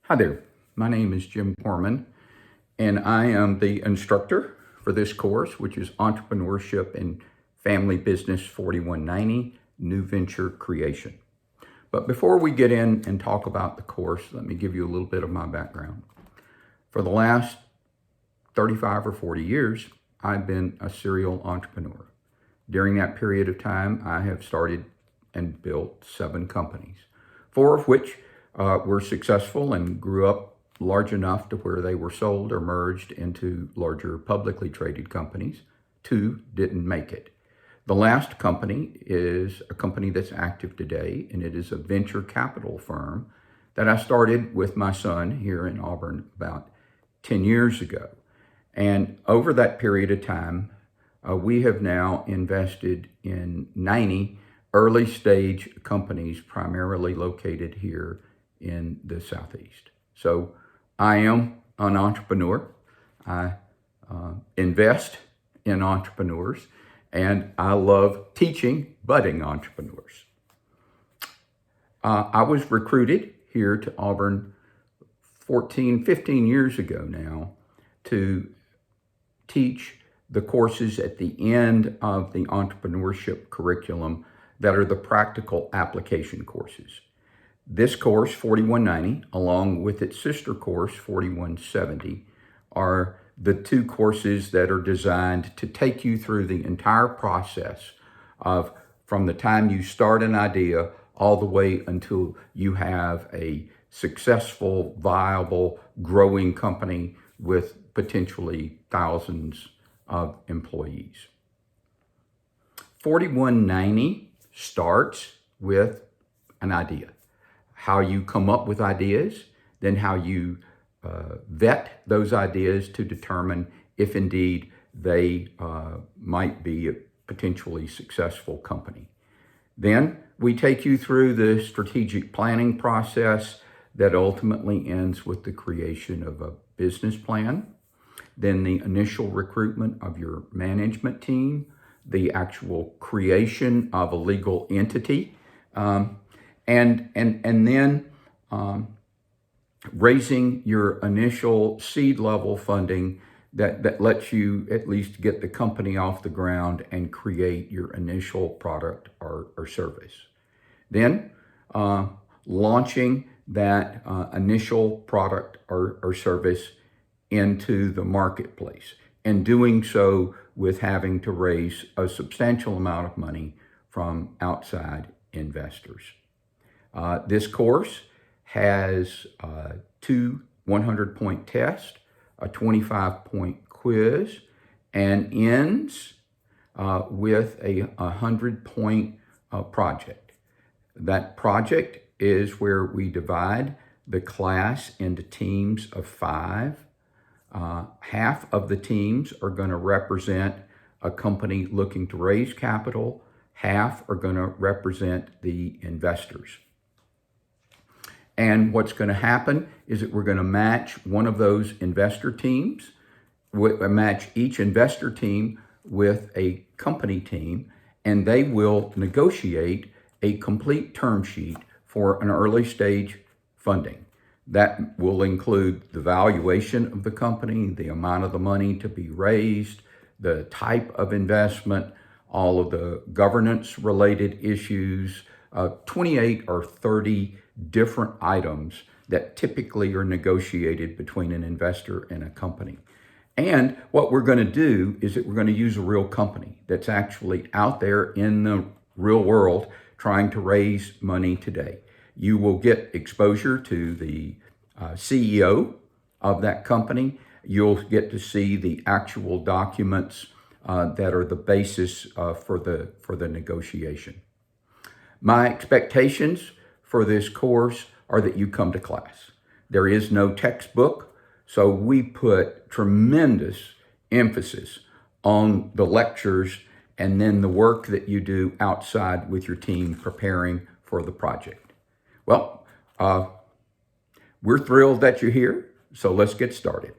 Hi there, my name is Jim Corman, and I am the instructor for this course, which is Entrepreneurship and Family Business 4190, New Venture Creation. But before we get in and talk about the course, let me give you a little bit of my background. For the last 35 or 40 years, I've been a serial entrepreneur. During that period of time, I have started and built 7 companies, 4 of which were successful and grew up large enough to where they were sold or merged into larger publicly traded companies. 2 didn't make it. The last company is a company that's active today, and it is a venture capital firm that I started with my son here in Auburn about 10 years ago. And over that period of time, we have now invested in 90 early stage companies, primarily located here in the Southeast. So I am an entrepreneur. I invest in entrepreneurs, and I love teaching budding entrepreneurs. I was recruited here to Auburn 15 years ago now to teach the courses at the end of the entrepreneurship curriculum that are the practical application courses. This course, 4190, along with its sister course, 4170, are the 2 courses that are designed to take you through the entire process of from the time you start an idea all the way until you have a successful, viable, growing company with potentially thousands of employees. 4190 starts with an idea. How you come up with ideas, then how you vet those ideas to determine if indeed they might be a potentially successful company. Then we take you through the strategic planning process that ultimately ends with the creation of a business plan, then the initial recruitment of your management team, the actual creation of a legal entity, and then raising your initial seed level funding that lets you at least get the company off the ground and create your initial product or service. Then launching that initial product or service into the marketplace, and doing so with having to raise a substantial amount of money from outside investors. This course has 2 100-point tests, a 25-point quiz, and ends with a 100-point project. That project is where we divide the class into teams of 5. Half of the teams are going to represent a company looking to raise capital. Half are going to represent the investors. And what's going to happen is that we're going to match one of those investor teams, match each investor team with a company team, and they will negotiate a complete term sheet for an early stage funding. That will include the valuation of the company, the amount of the money to be raised, the type of investment, all of the governance related issues, 28 or 30 different items that typically are negotiated between an investor and a company. And what we're going to do is that we're going to use a real company that's actually out there in the real world trying to raise money today. You will get exposure to the CEO of that company. You'll get to see the actual documents that are the basis for the negotiation. My expectations for this course are that you come to class. There is no textbook, so we put tremendous emphasis on the lectures and then the work that you do outside with your team preparing for the project. Well, we're thrilled that you're here, so let's get started.